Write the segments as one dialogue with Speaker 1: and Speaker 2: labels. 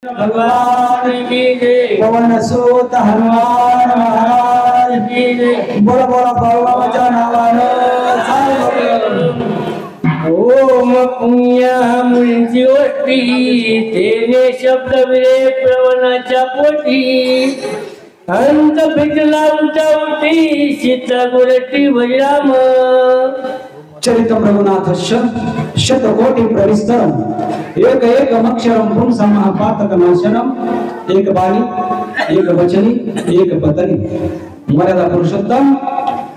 Speaker 1: भगवान की जय।
Speaker 2: पवन सुत हनुमान महाराज की जय। बोला बोला बाबाच्या नावानं
Speaker 1: ओम पुण्यामुळीची ओटी तेने शब्द विरे प्रवणाच्या पोटी अंत फिटला उठावटी सीता गुरटी वैराम
Speaker 2: चरितम रघुनाथ शतकोटी प्रविस्तरम एक एक अक्षरम पुंसा महापातक नाशनम एक बाणी एक वचनी एक पतनी मर्यादा पुरुषोत्तम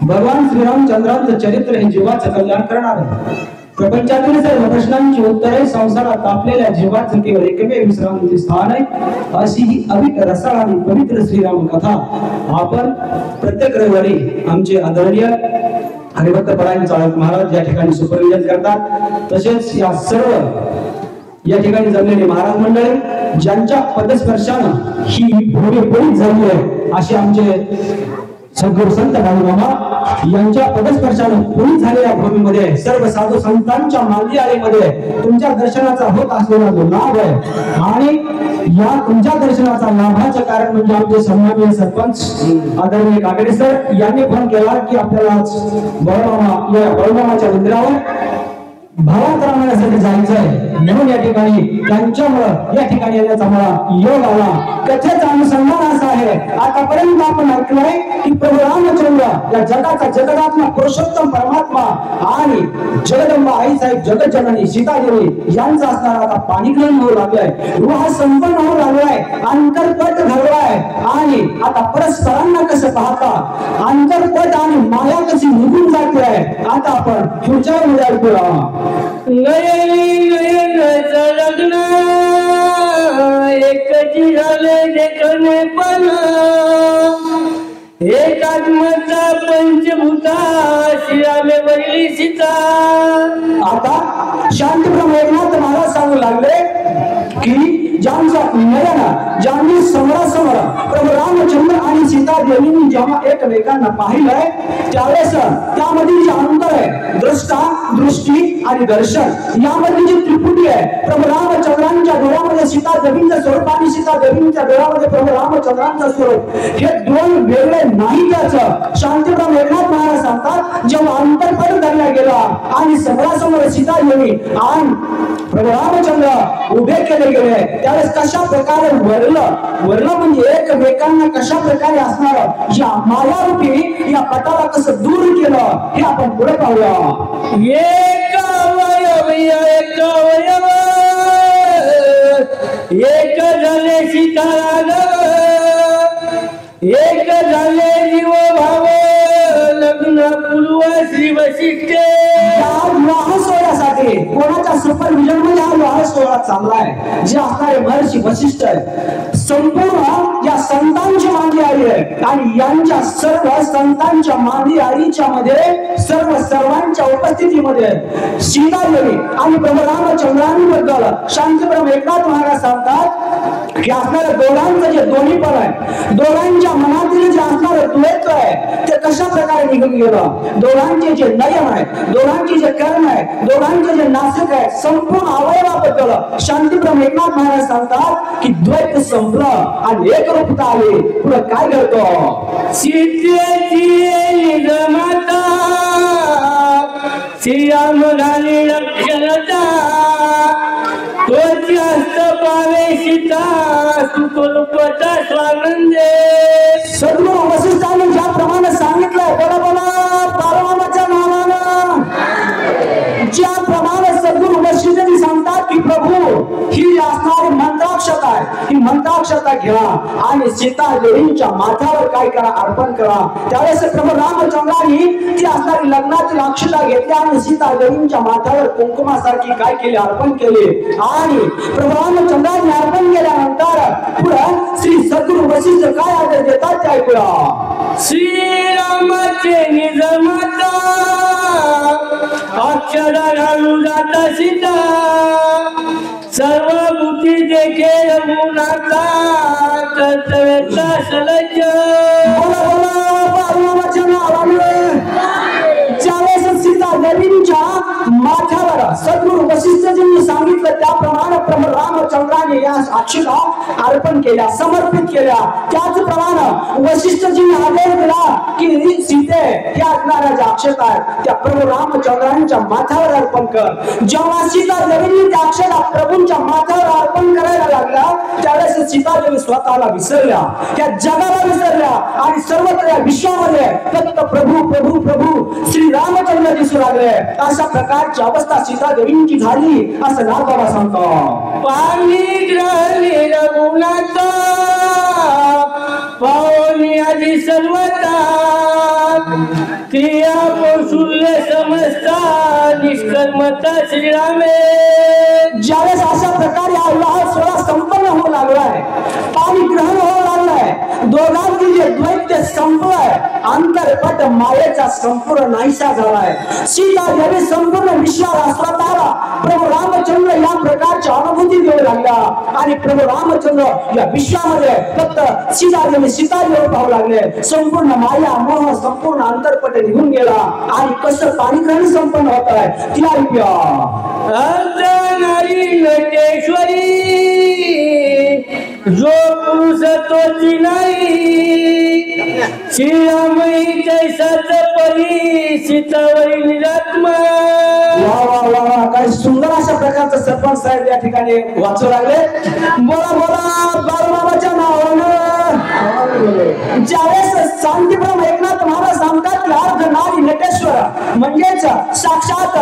Speaker 2: भगवान श्रीरामचंद्रांचं चरित्र हे जीवाचं कल्याण करणार आहे। प्रपंचातील सर्व प्रश्नांची उत्तरे संसारात आपलेल्या जीवाचं केवळ एकमेव विश्रांती स्थान आहे। अशी ही अविक रसाळ आणि पवित्र श्रीराम कथा आपण प्रत्येक रविवारी आमचे आदरणीय हरिभक्त परायण चाळक महाराज या ठिकाणी सुपरविजन करतात। तसेच या सर्व या ठिकाणी जमलेले महाराज मंडळी ज्यांच्या पदस्पर्शानं ही भूमी पुरीत झाली आहे असे आमचे सद्गुरू संत बाळूमामा यांच्या पदस्पर्शानं पुरीत झालेल्या भूमीमध्ये सर्व साधू संतांच्या मांदियाळीमध्ये तुमच्या दर्शनाचा होत असलेला जो लाभ आहे आणि या तुमच्या दर्शनाचा लाभाचं कारण म्हणजे आमचे सन्माननीय सरपंच आदरणीय काकडे सर यांनी फोन केला की आपल्याला बाळूमामाच्या मंदिरावर भावात राहण्यासाठी जायचं आहे म्हणून या ठिकाणी त्यांच्यामुळं या ठिकाणी येण्याचा मला योग आला। कथेचा अनुसंधान असा आहे आतापर्यंत आपण ऐकलंय की प्रभू रामचंद्र या जगाचा जगदात्मा पुरुषोत्तम परमात्मा आणि जगदंबा आई साहेब जगज्जननी सीतादेवी यांचा असणारा आता पाणीग्रहण होऊ लागलाय, विवाह संपन्न होऊ लागलाय, अंतरपट घडलाय आणि आता परस्परांना कसं पाहता अंतरपट आणि माया कशी निघून जाते आहे आता आपण पुढच्या मध्ये ऐकूया।
Speaker 1: लग्न एकची झाले देखणे पण एक आत्मचा पंचभूता श्रीरामे वरली सीता।
Speaker 2: आता शांतप्रभू एकनाथ महाराज सांगू लागले की ज्यांचा नयन ज्यांनी समोरासमोर प्रभू रामचंद्र आणि सीता देवींनी जेव्हा एकमेकांना पाहिलंय त्यावेळेस त्यामध्ये जे अंतर आहे दृष्टा दृष्टी आणि दर्शन यामधली जी त्रिपुटी आहे प्रभू रामचंद्रांच्या डोळ्यामध्ये सीता देवींचं स्वरूप आणि सीता देवींच्या डोळ्यामध्ये प्रभू रामचंद्रांचं स्वरूप हे दोन वेगळे नाही त्याचं शांतप्रभू एकनाथ महाराज सांगतात जेव्हा अंतरपट धरला गेला आणि समोरासमोर सीता देवी आणि प्रभू रामचंद्र उभे केले गेले त्यावेळेस कशा प्रकारे वरलं म्हणजे एकमेकांना कशा प्रकारे असणार या मायारूपी या पटाला कसं दूर केलं हे आपण पुढे पाहूया।
Speaker 1: एक अवयव एक झाले सीताराम एक झाले जीव भाव लग्न पूर्व श्री वशिष्ठ
Speaker 2: विवाह सोहळ्यासाठी कोणाच्या सुपरविजन मध्ये हा विवाह सोहळा चाललाय जे असणारे महर्षी वशिष्ठ आहे संपूर्ण या संतांची मांदी आली आहे आणि यांच्या सर्व संतांच्या मांदी आळीच्या मध्ये सर्वांच्या उपस्थितीमध्ये सीता देवी आणि प्रभू रामचंद्रांबद्दल शांतप्रभू एकनाथ महाराज सांगतात की असणाऱ्या दोघांचं जे दोन्हीपण आहे दोघांच्या मनातील जे असणारं द्वैत आहे ते कशा प्रकारे निघून गेलं दोघांचे जे नयन आहे दोघांचे जे कर्म आहे दोघांचे जे नासिक आहे संपूर्ण अवयवाबद्दल शांतीप्रभू एकनाथ महाराज सांगतात की द्वैत संपलं आणि एक रूपता आली पुढे काय घडतं
Speaker 1: सीतेची निजमाता श्रीराम झाली लक्षणता तोची हस्त पावे सीता सुखरूपता स्वानंदे।
Speaker 2: सद्गुरू वशिष्ठांनी ज्याप्रमाणे सांगितलंय बोला बोला बाळूमामाच्या नावानं ज्याप्रमाणे सद्गुरू वशिष्ठांनी सांगतात की प्रभू ही असणारी मंत्राक्षता आहे ही मंत्राक्षता घ्या आणि सीता देवींच्या माथ्यावर काय करा अर्पण करा। त्यावेळेस प्रभू रामचंद्रांनी ती असणारी लग्नातील अक्षता घेतली आणि सीता देवींच्या माथ्यावर कुंकुमासारखी काय केली अर्पण केले आणि प्रभू रामचंद्रांनी अर्पण केल्यानंतर पुढे श्री सद्गुरू वशिष्ठ काय आदेश देतात ते ऐकूया।
Speaker 1: श्रीरामाचे निजमाता अक्षरा घालून जाता सीता सर्व बुद्धी देखे रघुनाथा कर्तव्याचा सलज।
Speaker 2: बोला बोला बाळूमामाच्या नावानं ज्यावेळेस सीता देवींच्या माथ्यावर सद्गुरू वशिष्ठजींनी सांगितलं त्याप्रमाणे प्रभू राम रामचंद्राने या अक्षता अर्पण केल्या, समर्पित केल्या. त्याचप्रमाणे वशिष्ठजींनी आदेश दिला की सीते ह्या असणाऱ्या ज्या अक्षता आहेत त्या प्रभू रामचंद्रांच्या माथ्यावर अर्पण कर. जेव्हा सीता देवींनी त्या अक्षता प्रभूंच्या माथ्यावर अर्पण करायला लागल्या त्यावेळेस सीता देवी स्वतःला विसरल्या, त्या जगाला विसरल्या आणि सर्वत्र या विश्वामध्ये फक्त प्रभू प्रभू प्रभू श्री रामचंद्र दिसू लागले. अशा प्रकारची अवस्था सीता देवींची झाली असं नाथबाबा सांगतो.
Speaker 1: पाणी ग्रहणी रघुनाथ पावनी आधी सर्वता क्रिया कौशल्य समजता निष्कर्मता श्रीरामे.
Speaker 2: ज्यावेळेस अशा प्रकारे हा विवाह सोहळा संपन्न होऊ लागलाय, पाणी ग्रहण होऊ लागलाय, दोघांची जे द्वैत संपलंय, अंतरपट मायेचा संपूर्ण नाहीसा झालाय. सीता देवी संपूर्ण विश्वाला स्वतःला प्रभू रामचंद्र या प्रकारची अनुभूती देऊ लागला आणि प्रभू रामचंद्र या विश्वामध्ये फक्त सीता देवी पाहू लागले. संपूर्ण माया मोह संपूर्ण अंतरपट निघून गेला आणि कसं पाणी ग्रहण संपन्न होत आहे ती ऐकूया.
Speaker 1: अर्धनारी नटेश्वरी जो पुरुष तोची नाही श्रीरामही जैसाच परी सीतावरी निरात्मा.
Speaker 2: काय सुंदर अशा प्रकारचं सरपंच साहेब या ठिकाणी वाचू लागले. बोला बोला बाळूमामाच्या नावानं. ज्यावेळेस शांतीप्रभू एकनाथ महाराज सांगतात की अर्धनारी नटेश्वर म्हणजेच साक्षात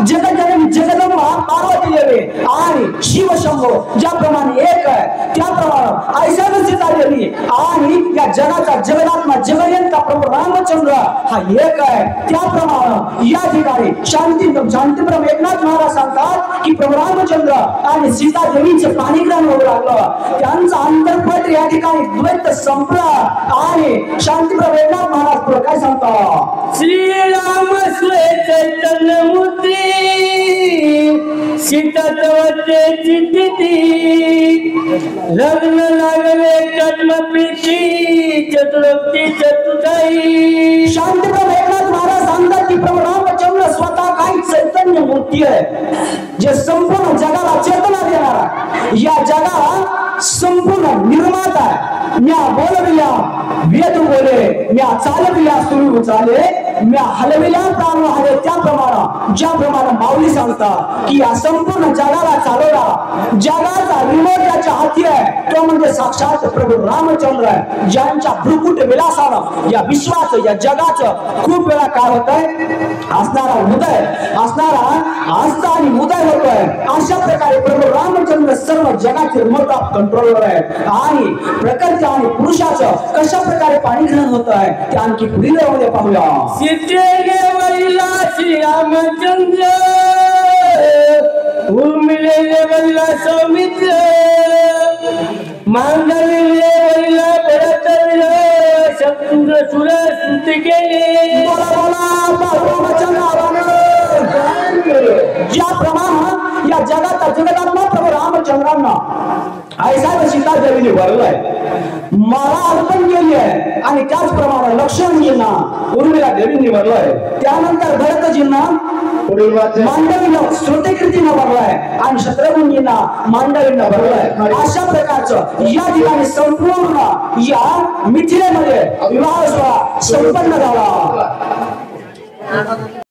Speaker 2: जगजननी जगदंबा पार्वती देवी आणि शिवशंभो ज्याप्रमाणे एक आहे त्याप्रमाणे ऐशान सीता देवी आणि या जगाचा जगदात्मा जगयंता प्रभू रामचंद्र हा एक आहे. त्याप्रमाणे या ठिकाणी शांतीप्रभू एकनाथ महाराज सांगतात की प्रभू रामचंद्र आणि सीता देवीचे पाणी ग्रहण होऊ लागलं. त्यांचा अंतरपट या ठिकाणी द्वैत संपला आणि शांतीप्रभू एकनाथ महाराज पुढे काय सांगतात.
Speaker 1: श्रीराम चैतन्य मूर्ती सीता तवचे चित्ती लग्न लागले कद्म प्रीती चतुर्थी चतुर्थाई.
Speaker 2: शांतीप्रभू एकनाथ महाराज सांगतात की प्रभू रामचंद्र स्वतः काही चैतन्य मूर्ती आहे जे संपूर्ण जगाला चेतना देणारा, या जगाला संपूर्ण निर्माता आहे. म्या बोलविल्या वेद बोले, म्या चालविल्या सुरू चाले, म्या हलविल्या प्राण हले. त्याप्रमाणे ज्याप्रमाणे माऊली सांगतात की या संपूर्ण जगाला चालवला, जगाचा रिमोट याच्या हाती आहे तो म्हणजे साक्षात प्रभू रामचंद्र आहे. ज्यांच्या भ्रुकुट विलासानं या विश्वाचं या जगाचं खूप वेळा काय होत आहे असणारा उदय असणारा आस्था आणि उदय होतोय. अशा प्रकारे प्रभू रामचंद्र सर्व जगाचे रिमोट ऑफ कंट्रोलवर आहे आणि प्रकृती आणि पुरुषाचं कशा प्रकारे पाणी ग्रहण होत आहे ते आणखी पुढील मध्ये पाहूया.
Speaker 1: सीतेने वैला श्री रामचंद्र उर्मिलेने वैला सौमित्र मांडवीने वैला भरतवीर शत्रुघ्न सुर स्तुती केली.
Speaker 2: ज्याप्रमाणे या जगाचा जगदात्मा प्रभू रामचंद्रांना ऐसा सीता देवीने भरलाय, मला अर्पण केली आहे आणि त्याचप्रमाणे लक्ष्मणजींना उर्मिला देवींनी भरलाय. त्यानंतर भरतजींना मांडवीनं श्रुतिकीर्तीनं भरलाय आणि शत्रुघ्नजींना मांडवींना भरलाय. अशा प्रकारचं या ठिकाणी संपूर्ण या मिथिलेमध्ये विवाह सोहळा संपन्न झाला.